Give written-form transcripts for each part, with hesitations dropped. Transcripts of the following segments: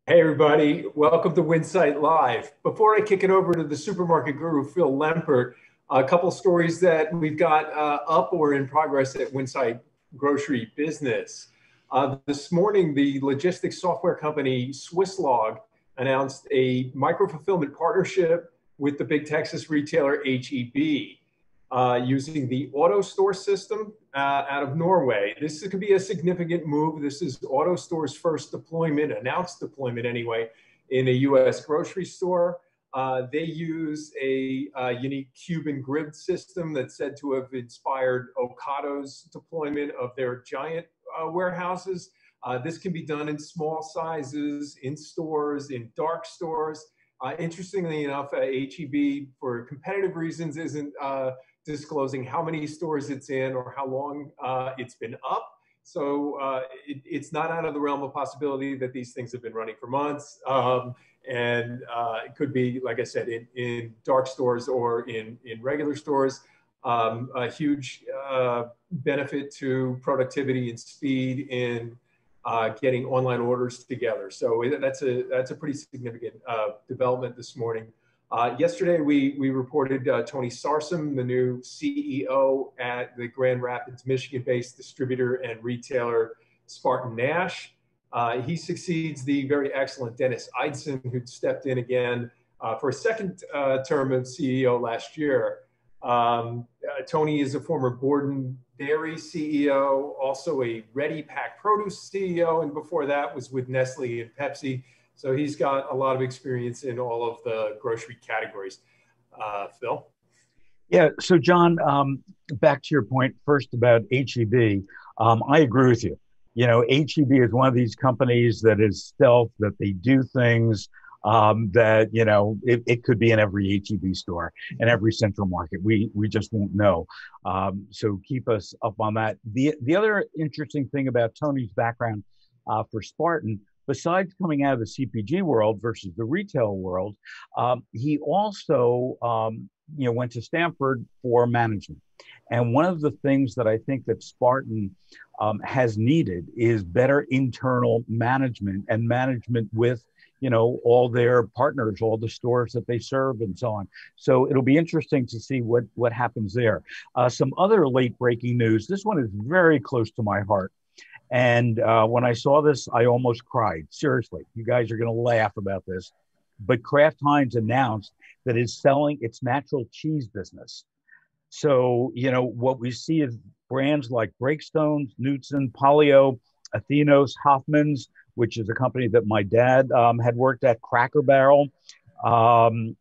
Hey everybody, welcome to Winsight Live. Before I kick it over to the supermarket guru, Phil Lempert, a couple stories that we've got up or in progress at Winsight Grocery Business. This morning, the logistics software company Swisslog announced a micro-fulfillment partnership with the big Texas retailer HEB using the AutoStore system out of Norway. This could be a significant move. This is AutoStore's first deployment, announced deployment anyway, in a US grocery store. They use a unique Cuban grid system that's said to have inspired Ocado's deployment of their giant warehouses. This can be done in small sizes, in stores, in dark stores. Interestingly enough, HEB, for competitive reasons, isn't disclosing how many stores it's in or how long it's been up. So it's not out of the realm of possibility that these things have been running for months. And it could be, like I said, in dark stores or in regular stores. A huge benefit to productivity and speed in getting online orders together. So that's a pretty significant development this morning. Yesterday, we reported Tony Sarsam, the new CEO at the Grand Rapids, Michigan-based distributor and retailer Spartan Nash. He succeeds the very excellent Dennis Eidson, who stepped in again for a second term of CEO last year. Tony is a former Borden Dairy CEO, also a Ready Pack Produce CEO, and before that was with Nestle and Pepsi. So he's got a lot of experience in all of the grocery categories. Phil? Yeah, so John, back to your point first about HEB. I agree with you. You know, HEB is one of these companies that is stealth, that they do things that, you know, it could be in every HEB store and every central market. We just won't know. So keep us up on that. The other interesting thing about Tony's background for Spartan, besides coming out of the CPG world versus the retail world, he also went to Stanford for management. And one of the things that I think that Spartan has needed is better internal management and management with, you know, all their partners, all the stores that they serve and so on. So it'll be interesting to see what happens there. Some other late breaking news. This one is very close to my heart. And when I saw this, I almost cried. Seriously, you guys are going to laugh about this. But Kraft Heinz announced that it's selling its natural cheese business. So, you know, what we see is brands like Breakstones, Knudsen, Polly-O, Athenos, Hoffman's, which is a company that my dad had worked at, Cracker Barrel, and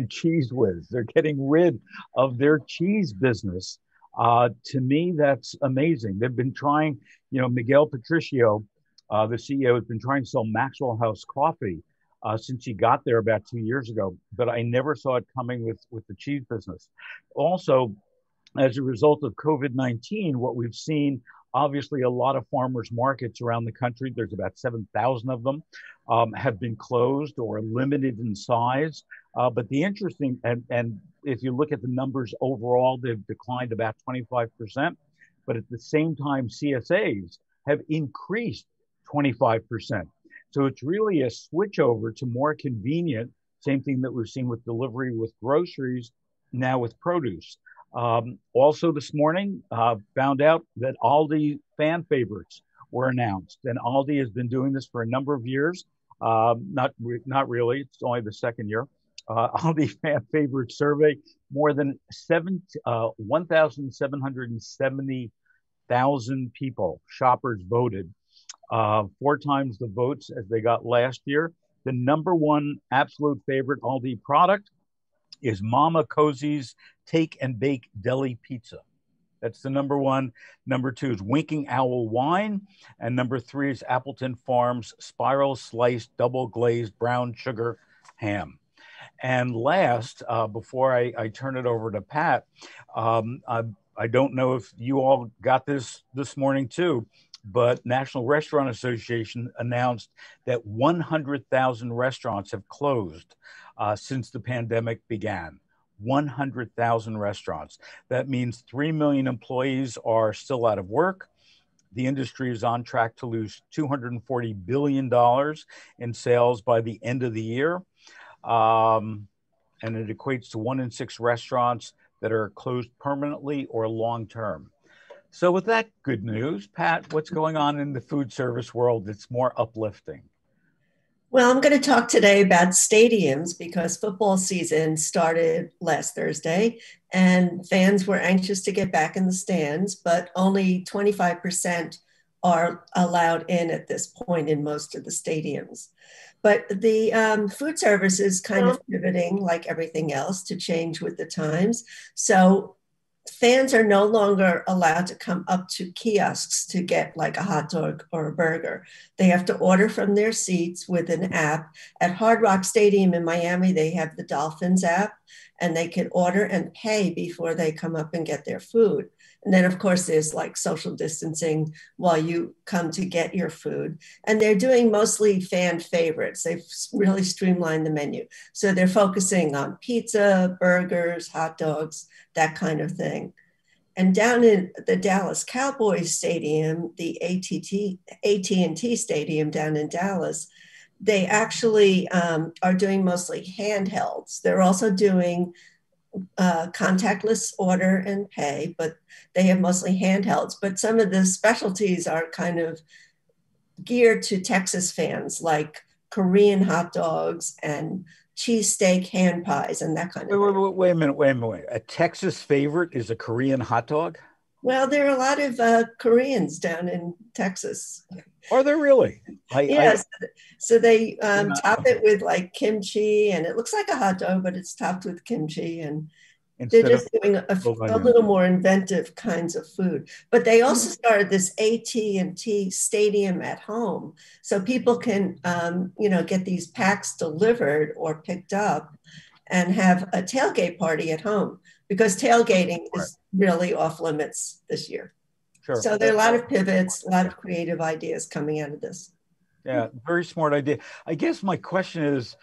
Cheese Whiz. They're getting rid of their cheese business. To me, that's amazing. They've been trying, you know, Miguel Patricio, the CEO, has been trying to sell Maxwell House coffee since he got there about 2 years ago, but I never saw it coming with the cheese business. Also, as a result of COVID-19, what we've seen, obviously a lot of farmers markets around the country, there's about 7,000 of them, have been closed or limited in size. But the interesting, and if you look at the numbers overall, they've declined about 25%. But at the same time, CSAs have increased 25%. So it's really a switch over to more convenient, same thing that we've seen with delivery with groceries, now with produce. Also this morning, found out that Aldi fan favorites were announced. And Aldi has been doing this for a number of years. Not really, it's only the second year. Aldi fan favorite survey, more than 1,770,000 people, shoppers voted, 4 times the votes as they got last year. The number one absolute favorite Aldi product is Mama Cozy's Take and Bake Deli Pizza. That's the number one. Number 2 is Winking Owl Wine. And number 3 is Appleton Farms Spiral Sliced Double Glazed Brown Sugar Ham. And last, before I turn it over to Pat, I don't know if you all got this morning too, but National Restaurant Association announced that 100,000 restaurants have closed since the pandemic began. 100,000 restaurants. That means 3 million employees are still out of work. the industry is on track to lose $240 billion in sales by the end of the year. And it equates to 1 in 6 restaurants that are closed permanently or long-term. So with that good news, Pat, what's going on in the food service world that's more uplifting? Well, I'm going to talk today about stadiums because football season started last Thursday and fans were anxious to get back in the stands, but only 25% are allowed in at this point in most of the stadiums. But the food service is kind of pivoting, like everything else, to change with the times. So fans are no longer allowed to come up to kiosks to get like a hot dog or a burger. They have to order from their seats with an app. At Hard Rock Stadium in Miami, they have the Dolphins app, and they can order and pay before they come up and get their food. And then, of course, there's like social distancing while you come to get your food. And they're doing mostly fan favorites. They've really streamlined the menu. So they're focusing on pizza, burgers, hot dogs, that kind of thing. And down in the Dallas Cowboys Stadium, the AT&T Stadium down in Dallas, they actually are doing mostly handhelds. They're also doing contactless order and pay, but they have mostly handhelds. But some of the specialties are kind of geared to Texas fans, like Korean hot dogs and cheesesteak hand pies and that kind of thing. Wait a minute. A Texas favorite is a Korean hot dog? Well, there are a lot of Koreans down in Texas. Are there really? Yes. So they top it with like kimchi, and it looks like a hot dog, but it's topped with kimchi. And they're just doing a little more inventive kinds of food. But they also started this AT&T Stadium at Home, so people can, get these packs delivered or picked up, and have a tailgate party at home, because tailgating is really off limits this year. Sure. So there are a lot of pivots, a lot of creative ideas coming out of this. Yeah, very smart idea. I guess my question is,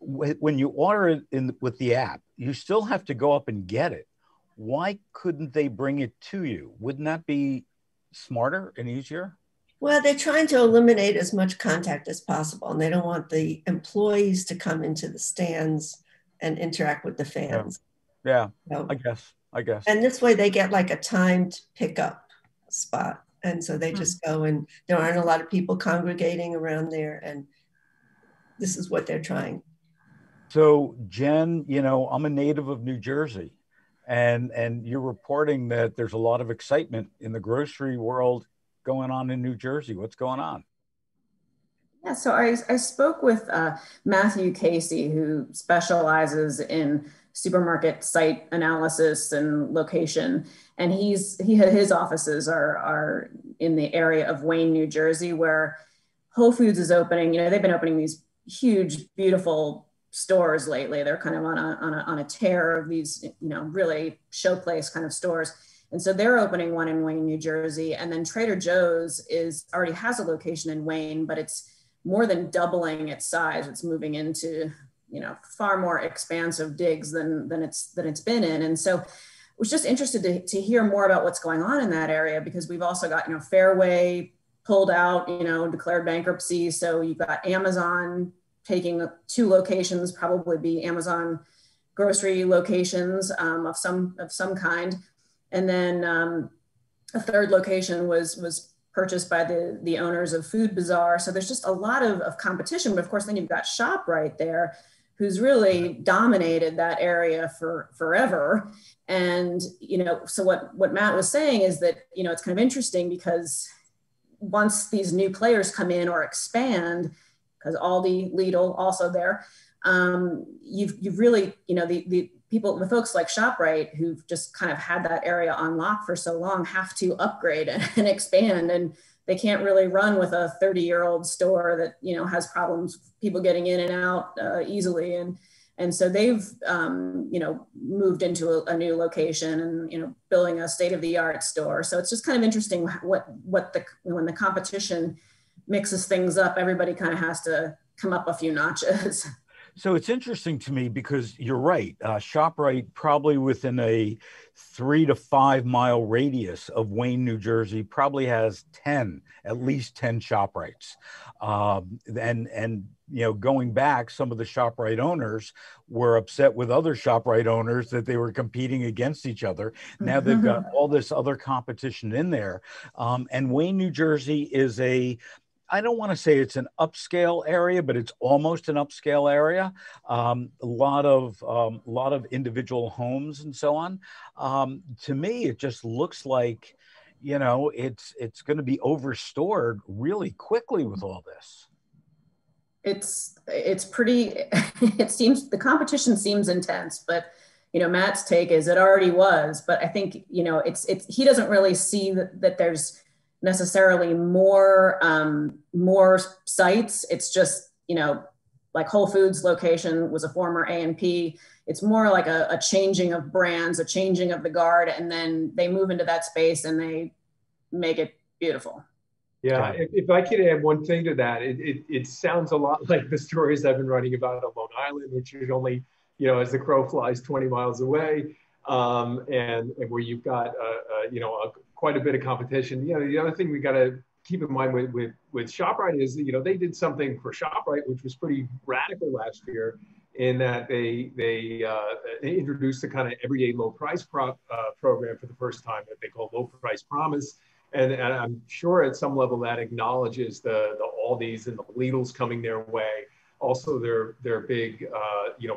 when you order it with the app, you still have to go up and get it. Why couldn't they bring it to you? Wouldn't that be smarter and easier? Well, they're trying to eliminate as much contact as possible, and they don't want the employees to come into the stands and interact with the fans. Yeah, I guess. And this way they get like a timed pickup spot. And so they just go, and there aren't a lot of people congregating around there. And this is what they're trying. So Jen, I'm a native of New Jersey, and you're reporting that there's a lot of excitement in the grocery world going on in New Jersey. What's going on? Yeah, so I spoke with Matthew Casey, who specializes in supermarket site analysis and location. And his offices are in the area of Wayne, New Jersey, where Whole Foods is opening. They've been opening these huge, beautiful stores lately. They're kind of on a tear of these, really showplace kind of stores. And so they're opening one in Wayne, New Jersey. And then Trader Joe's already has a location in Wayne, but it's more than doubling its size. It's moving into, far more expansive digs than it's been in. And so I was just interested to hear more about what's going on in that area, because we've also got, Fairway pulled out, declared bankruptcy. So you've got Amazon taking 2 locations, probably be Amazon grocery locations of some kind. And then a third location was purchased by the owners of Food Bazaar. So there's just a lot of competition. But of course, then you've got ShopRite there, who's really dominated that area for forever. And, so what Matt was saying is that, it's kind of interesting, because once these new players come in or expand, because Aldi, Lidl also there, you've really, the folks like ShopRite, who've just kind of had that area on lock for so long, have to upgrade and expand. And they can't really run with a 30-year-old store that, has problems, people getting in and out easily. And so they've, moved into a new location and, building a state-of-the-art store. So it's just kind of interesting when the competition mixes things up, everybody kind of has to come up a few notches. So it's interesting to me because you're right. ShopRite, probably within a 3 to 5 mile radius of Wayne, New Jersey, probably has at least 10 ShopRites. And going back, some of the ShopRite owners were upset with other ShopRite owners that they were competing against each other. Now they've got all this other competition in there. And Wayne, New Jersey is I don't want to say it's an upscale area, but it's almost an upscale area. A lot of individual homes and so on. To me, it just looks like, it's going to be overstored really quickly with all this. It's pretty. It seems the competition seems intense, but Matt's take is it already was. But I think it's he doesn't really see that there's necessarily more sites. It's just, like Whole Foods location was a former A&P. It's more like a changing of brands, a changing of the guard, and then they move into that space and they make it beautiful. Yeah, if I could add one thing to that, it sounds a lot like the stories I've been writing about on Long Island, which is only, as the crow flies 20 miles away, and where you've got, quite a bit of competition. The other thing we got to keep in mind with ShopRite is, they did something for ShopRite, which was pretty radical last year, in that they introduced the kind of everyday low price program for the first time that they call Low Price Promise. And I'm sure at some level that acknowledges the Aldis and the Lidls coming their way. Also, their big,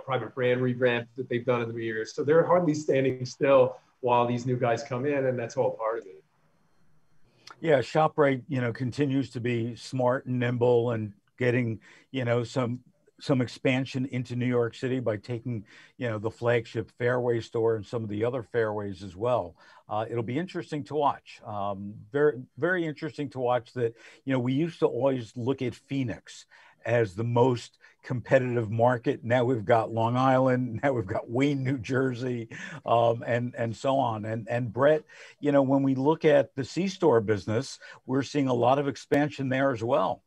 private brand revamp that they've done in the years. So they're hardly standing still while these new guys come in, and that's all part of it. Yeah, ShopRite, continues to be smart and nimble and getting, some expansion into New York City by taking, the flagship Fairway store and some of the other Fairways as well. It'll be interesting to watch. Very, very interesting to watch that, we used to always look at Phoenix as the most competitive market. Now we've got Long Island, now we've got Wayne, New Jersey, and so on. And Brett, when we look at the C-store business, we're seeing a lot of expansion there as well.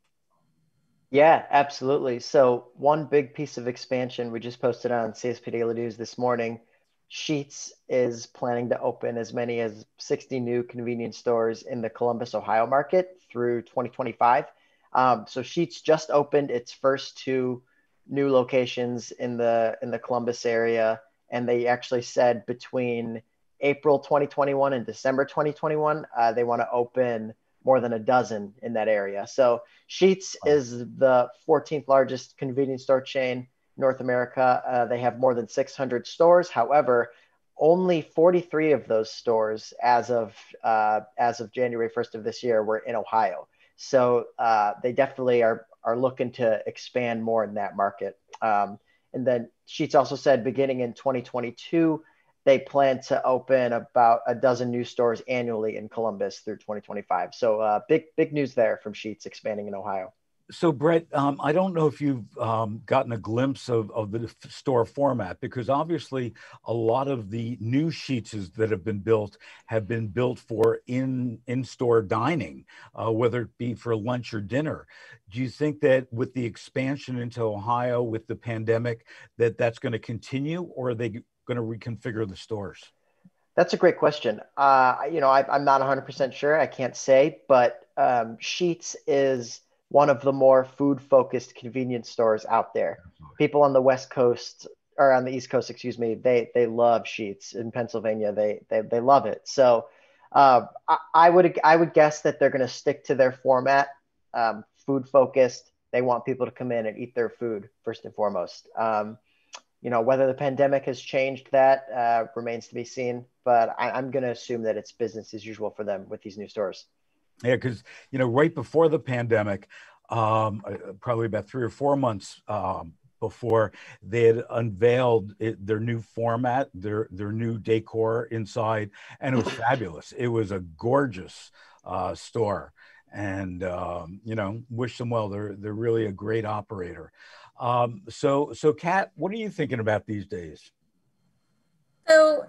Yeah, absolutely. So one big piece of expansion we just posted on CSP Daily News this morning, Sheetz is planning to open as many as 60 new convenience stores in the Columbus, Ohio market through 2025. So Sheetz just opened its first 2 new locations in the Columbus area, and they actually said between April 2021 and December 2021, they want to open more than a dozen in that area. So Sheetz is the 14th largest convenience store chain in North America. They have more than 600 stores. However, only 43 of those stores as of January 1st of this year were in Ohio. So they definitely are looking to expand more in that market. And then Sheetz also said beginning in 2022, they plan to open about a dozen new stores annually in Columbus through 2025. So big news there from Sheetz expanding in Ohio. So Brett, I don't know if you've gotten a glimpse of the store format, because obviously a lot of the new Sheetzes that have been built for in-store dining, whether it be for lunch or dinner. Do you think that with the expansion into Ohio with the pandemic, that's going to continue, or are they going to reconfigure the stores? That's a great question. I'm not 100% sure. I can't say, but Sheetz is one of the more food-focused convenience stores out there. People on the West Coast, or on the East Coast, excuse me, they love Sheetz. In Pennsylvania. They love it. So I would guess that they're going to stick to their format, food-focused. They want people to come in and eat their food first and foremost. Whether the pandemic has changed that remains to be seen, but I'm going to assume that it's business as usual for them with these new stores. Yeah, because, right before the pandemic, probably about 3 or 4 months before, they had unveiled their new format, their new decor inside, and it was fabulous. It was a gorgeous store, and, wish them well. They're really a great operator. So Kat, what are you thinking about these days? So,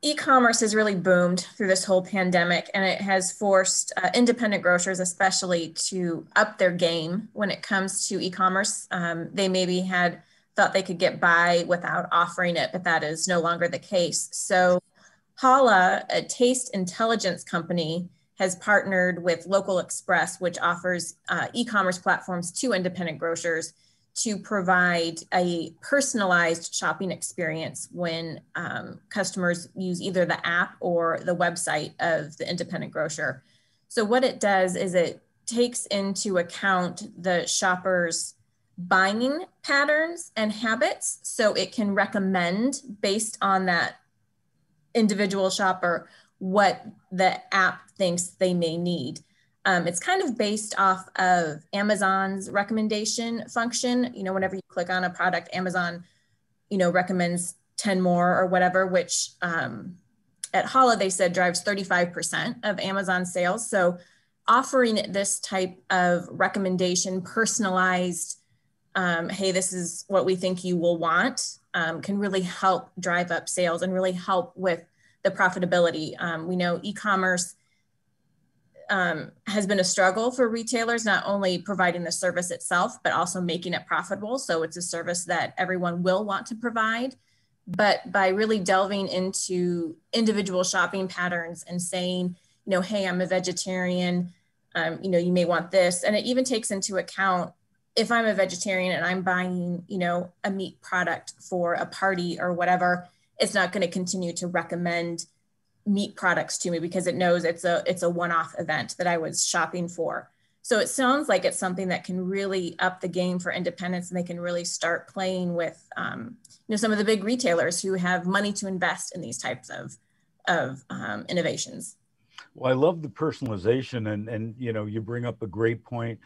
e-commerce has really boomed through this whole pandemic, and it has forced independent grocers especially to up their game when it comes to e-commerce. They maybe had thought they could get by without offering it, but that is no longer the case. So Hala, a taste intelligence company, has partnered with Local Express, which offers e-commerce platforms to independent grocers to provide a personalized shopping experience when customers use either the app or the website of the independent grocer. So what it does is it takes into account the shopper's buying patterns and habits, so it can recommend based on that individual shopper what the app thinks they may need. It's kind of based off of Amazon's recommendation function. You know, whenever you click on a product, Amazon, you know, recommends 10 more or whatever, which at Hala, they said drives 35% of Amazon sales. So offering this type of recommendation, personalized, hey, this is what we think you will want, can really help drive up sales and really help with the profitability. We know e-commerce has been a struggle for retailers, not only providing the service itself, but also making it profitable. So it's a service that everyone will want to provide. But by really delving into individual shopping patterns and saying, you know, hey, I'm a vegetarian, you know, you may want this. And it even takes into account if I'm a vegetarian and I'm buying, you know, a meat product for a party or whatever, it's not going to continue to recommend meat products to me because it knows it's a one-off event that I was shopping for. So it sounds like it's something that can really up the game for independents, and they can really start playing with you know, some of the big retailers who have money to invest in these types of innovations. Well, I love the personalization, and you know, you bring up a great point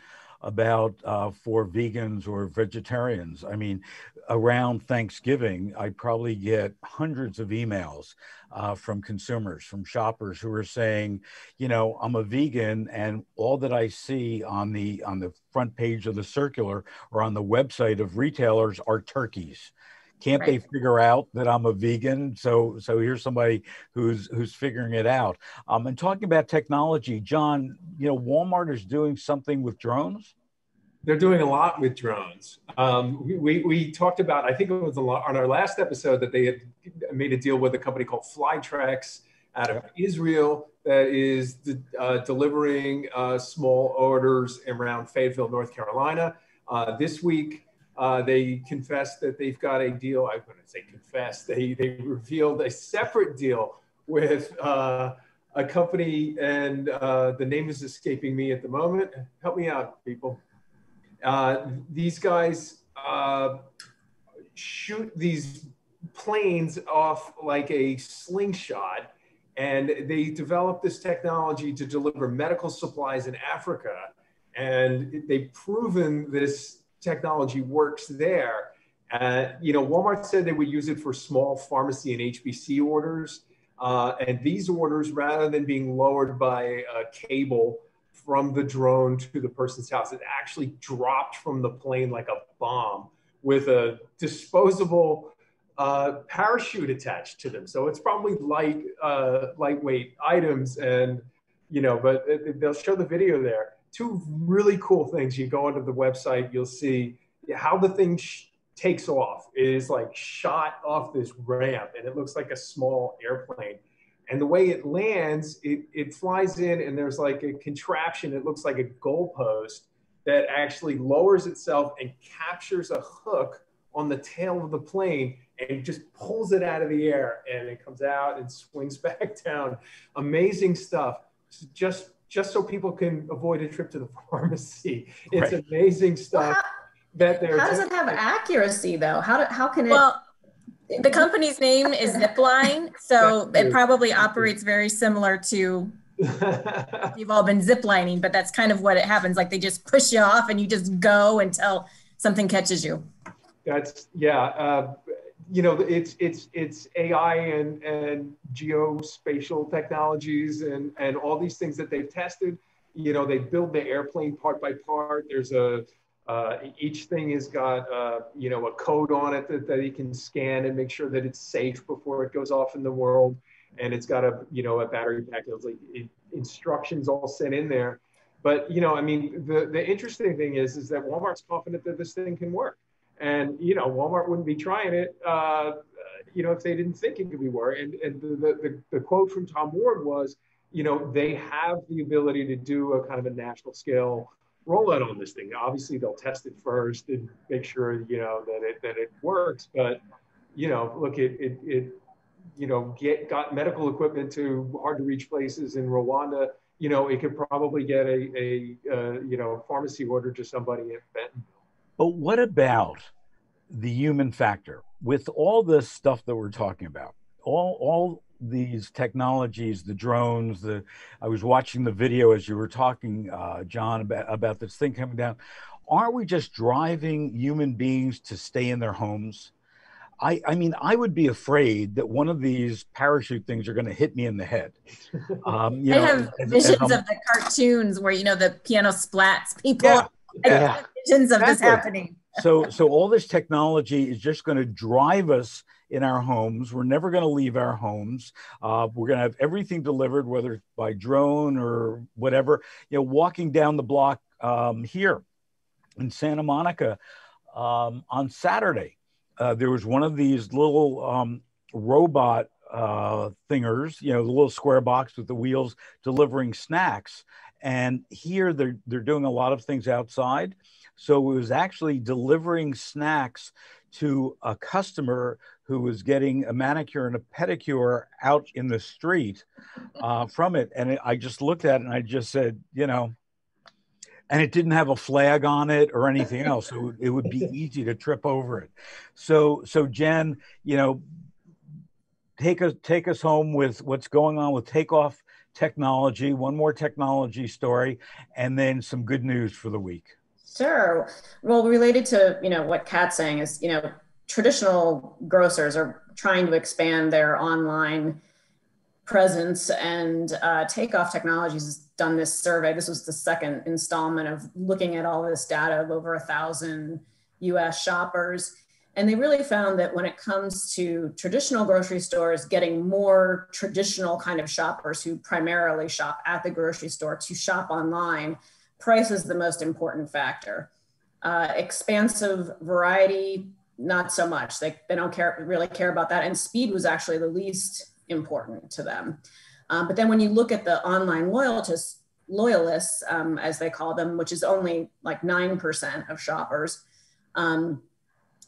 about for vegans or vegetarians. I mean, around Thanksgiving, I probably get hundreds of emails from consumers, from shoppers who are saying, you know, I'm a vegan, and all that I see on the front page of the circular or on the website of retailers are turkeys. Can't they figure out that I'm a vegan? So here's somebody who's figuring it out. And talking about technology, John, you know, Walmart is doing something with drones. They're doing a lot with drones. We talked about, I think it was on our last episode, that they had made a deal with a company called Flytrex out of Israel that is delivering small orders around Fayetteville, North Carolina. This week, they confessed that they've got a deal. I wouldn't say confessed. They revealed a separate deal with a company, and the name is escaping me at the moment. Help me out, people. These guys shoot these planes off like a slingshot, and they developed this technology to deliver medical supplies in Africa. And they've proven this technology works there. You know, Walmart said they would use it for small pharmacy and HBC orders. And these orders, rather than being lowered by a cable from the drone to the person's house, it actually dropped from the plane like a bomb with a disposable parachute attached to them. So it's probably lightweight items, and, you know, but they'll show the video there. Two really cool things. You go onto the website, you'll see how the thing takes off. It is like shot off this ramp, and it looks like a small airplane. And the way it lands, it flies in, and there's like a contraption. It looks like a goalpost that actually lowers itself and captures a hook on the tail of the plane and just pulls it out of the air, and it comes out and swings back down. Amazing stuff. Just so people can avoid a trip to the pharmacy. It's amazing stuff. How does it have accuracy though? How can it? Well, the company's name is Zipline, so it probably operates very similar to, you've all been ziplining, but that's kind of what it happens. Like they just push you off and you just go until something catches you. That's, yeah. You know, it's AI and geospatial technologies and all these things that they've tested. You know, they build the airplane part by part. There's each thing has got, you know, a code on it that you can scan and make sure that it's safe before it goes off in the world. And it's got a battery pack. It's like instructions all sent in there. But, you know, I mean, the interesting thing is that Walmart's confident that this thing can work. And, you know, Walmart wouldn't be trying it, you know, if they didn't think it could be worse. And the quote from Tom Ward was, you know, they have the ability to do a kind of a national scale rollout on this thing. Obviously, they'll test it first and make sure, you know, that it works. But, you know, look, it you know, got medical equipment to hard to reach places in Rwanda. You know, it could probably get a you know, pharmacy order to somebody in Bentonville. But what about the human factor with all this stuff that we're talking about? All these technologies, the drones, I was watching the video as you were talking, John, about this thing coming down. Aren't we just driving human beings to stay in their homes? I mean, I would be afraid that one of these parachute things are going to hit me in the head. You know, have visions of the cartoons where, you know, the piano splats people. Yeah. Yeah. Visions of this happening. So all this technology is just going to drive us in our homes. We're never going to leave our homes. We're going to have everything delivered, whether it's by drone or whatever. You know, walking down the block here in Santa Monica on Saturday, there was one of these little robot thingers, you know, the little square box with the wheels delivering snacks. And here they're doing a lot of things outside. So it was actually delivering snacks to a customer who was getting a manicure and a pedicure out in the street from it. And I just looked at it and I just said, you know, and it didn't have a flag on it or anything else. So it would be easy to trip over it. So Jen, you know, take us home with what's going on with Takeoff Technology, one more technology story, and then some good news for the week. Sure. Well, related to, you know, what Kat's saying is, you know, traditional grocers are trying to expand their online presence, and Takeoff Technologies has done this survey. This was the second installment of looking at all this data of over 1,000 US shoppers. And they really found that when it comes to traditional grocery stores, getting more traditional kind of shoppers who primarily shop at the grocery store to shop online, price is the most important factor. Expansive variety, not so much. They don't really care about that. And speed was actually the least important to them. But then when you look at the online loyalists, as they call them, which is only like 9% of shoppers,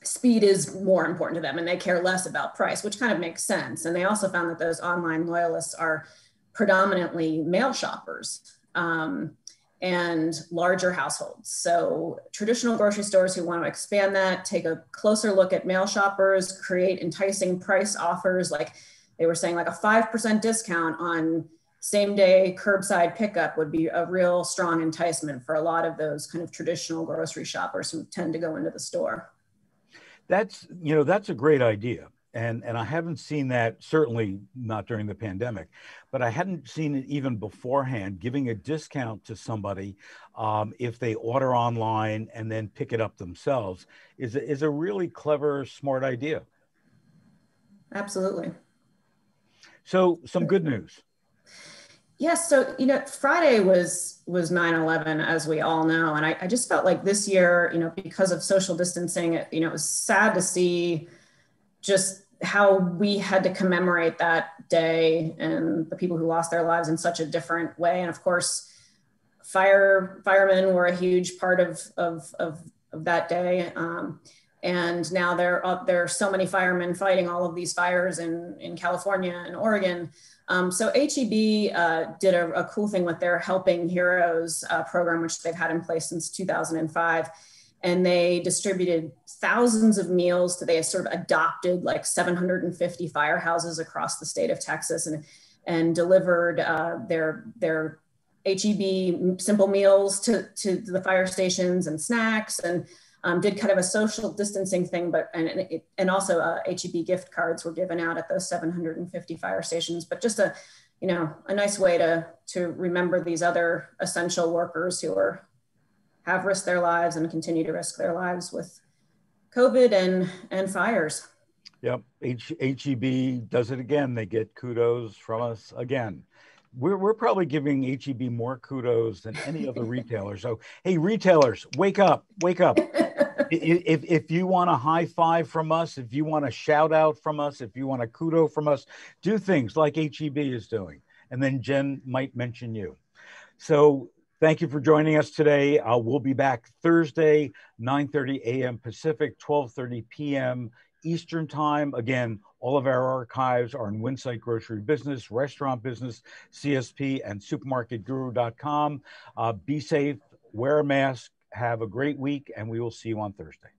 speed is more important to them and they care less about price, which kind of makes sense. And they also found that those online loyalists are predominantly male shoppers and larger households. So traditional grocery stores who want to expand that, take a closer look at male shoppers, create enticing price offers, like they were saying, like a 5% discount on same day curbside pickup would be a real strong enticement for a lot of those kind of traditional grocery shoppers who tend to go into the store. That's, you know, that's a great idea. And I haven't seen that, certainly not during the pandemic, but I hadn't seen it even beforehand, giving a discount to somebody if they order online and then pick it up themselves is a really clever, smart idea. Absolutely. So some good news. Yes. So, you know, Friday was 9/11, as we all know. And I just felt like this year, you know, because of social distancing, you know, it was sad to see just how we had to commemorate that day and the people who lost their lives in such a different way. And of course, firemen were a huge part of that day. And now there are so many firemen fighting all of these fires in California and Oregon. So HEB did a cool thing with their Helping Heroes program, which they've had in place since 2005. And they distributed thousands of meals they sort of adopted like 750 firehouses across the state of Texas and delivered their HEB simple meals to the fire stations and snacks, and did kind of a social distancing thing, and also HEB gift cards were given out at those 750 fire stations. But just a nice way to remember these other essential workers who have risked their lives and continue to risk their lives with COVID and fires. Yep, HEB does it again. They get kudos from us again. We're probably giving HEB more kudos than any other retailer. So, hey, retailers, wake up, wake up. If you want a high five from us, if you want a shout out from us, if you want a kudo from us, do things like HEB is doing. And then Jen might mention you. So thank you for joining us today. We'll be back Thursday, 9:30 a.m. Pacific, 12:30 p.m. Eastern Time. Again, all of our archives are in Winsight Grocery Business, Restaurant Business, CSP, and supermarketguru.com. Be safe, wear a mask, have a great week, and we will see you on Thursday.